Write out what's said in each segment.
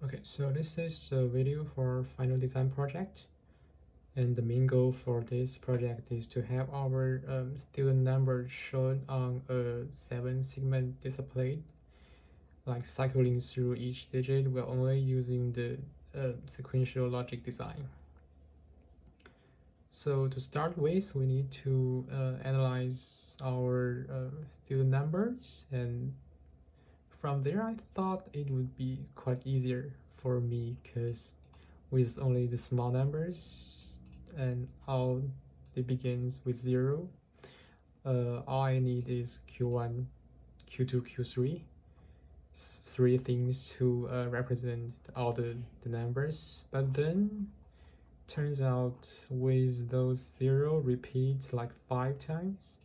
Okay, so this is the video for final design project, and the main goal for this project is to have our student number shown on a 7-segment display, like cycling through each digit while only using the sequential logic design. So to start with, we need to analyze our student numbers, and from there I thought it would be quite easier for me because with only the small numbers and all it begins with 0, all I need is Q1, Q2, Q3, three things to represent all the numbers. But then turns out with those 0 repeats like 5 times,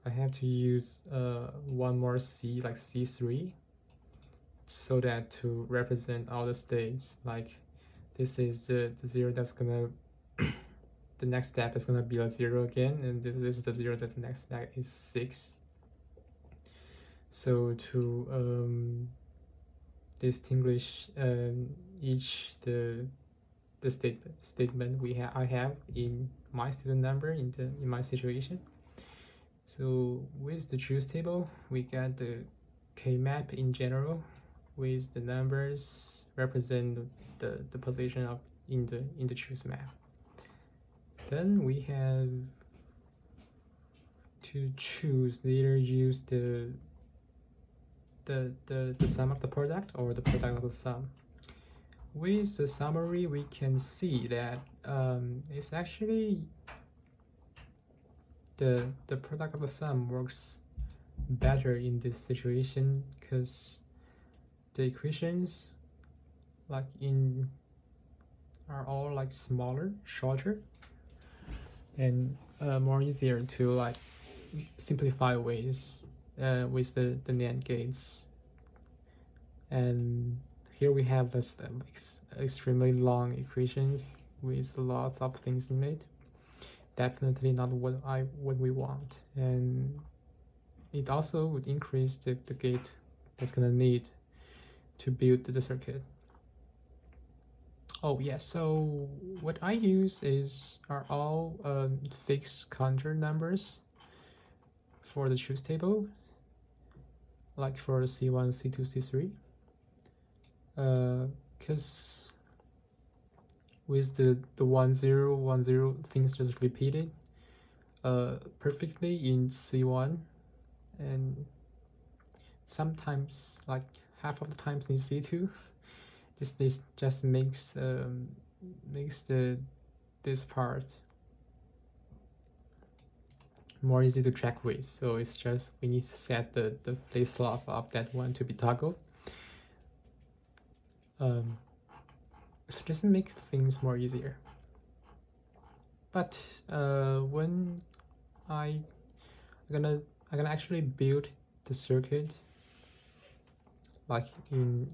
I have to use one more C, like C3, so that to represent all the states. Like this is the 0 that's gonna the next step is gonna be a 0 again, and this is the 0 that the next step is 6. So to distinguish each the statement I have in my student number in my situation. So with the truth table, we get the K-map in general, with the numbers represent the position of in the truth map. Then we have to choose either use the sum of the product or the product of the sum. With the summary, we can see that it's actually the product of the sum works better in this situation because the equations like in are all like smaller, shorter, and more easier to like simplify ways with the NAND gates. And here we have this extremely long equations with lots of things in it. Definitely not what we want, and it also would increase the gate that's gonna need to build the circuit. Oh yeah, so what I use are all fixed counter numbers for the truth table, like for C1, C2, C3, because with the 1 0 1 0 things just repeated perfectly in C1, and sometimes like half of the times in C2. This just makes this part more easy to track with. So it's just we need to set the flip-flop of that one to be toggled. So just make things more easier. But when I'm gonna actually build the circuit, like in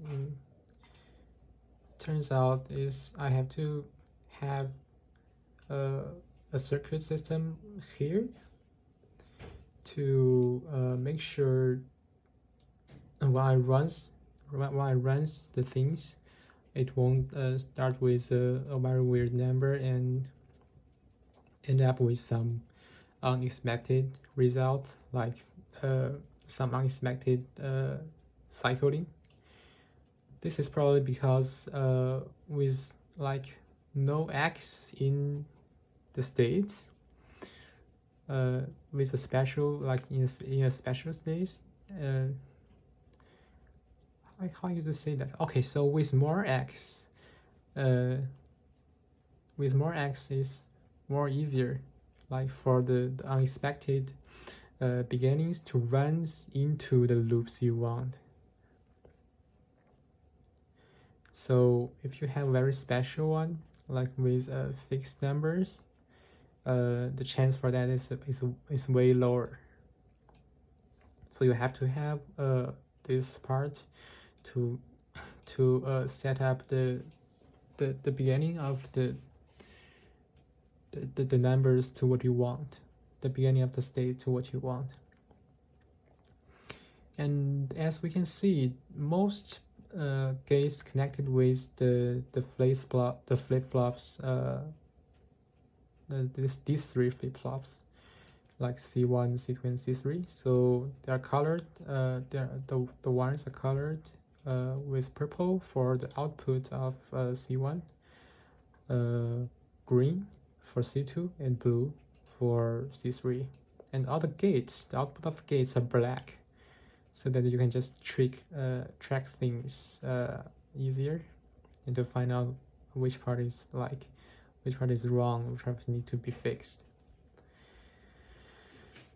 turns out is I have to have a circuit system here to make sure when I runs the things, it won't start with a very weird number and end up with some unexpected result, like some unexpected cycling. This is probably because with like no x in the states, with a special, like in a special state, how you to say that? Okay, so with more x, is more easier, like for the unexpected beginnings to run into the loops you want. So if you have a very special one, like with fixed numbers, the chance for that is way lower. So you have to have this part to set up the beginning of the numbers to what you want, the beginning of the state to what you want. And as we can see, most gates connected with the flip flops. These three flip flops, like C1, C2, and C3. So they are colored. The ones are colored with purple for the output of C1, green for C2, and blue for C3. And all the gates, the output of gates are black, so that you can just track things easier, and to find out which part is wrong, which part need to be fixed.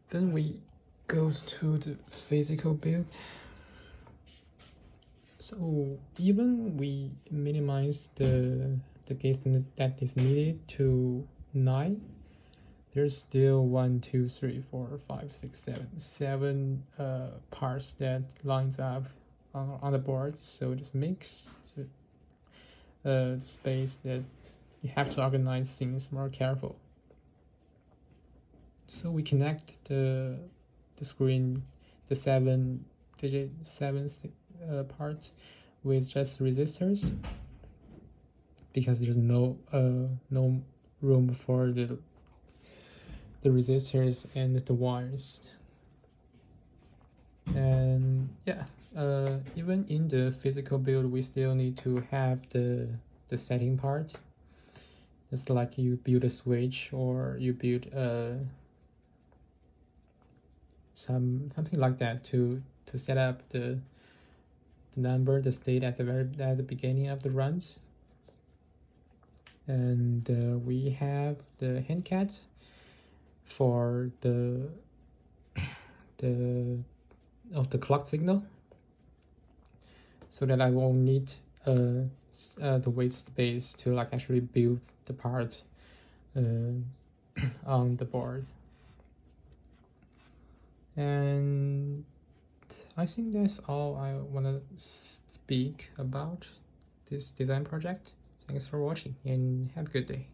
Then we goes to the physical build. So even we minimize the gates that is needed to 9, there's still 1, 2, 3, 4, 5, 6, 7 parts that lines up on the board. So this makes the space that you have to organize things more careful. So we connect the screen, the 7 part with just resistors, because there's no room for the resistors and the wires. And yeah, even in the physical build, we still need to have the setting part. It's like you build a switch, or you build something like that to set up the number, the state at the beginning of the runs. And we have the handcat for the clock signal, so that I won't need the waste space to like actually build the part on the board. And I think that's all I want to speak about this design project. Thanks for watching, and have a good day.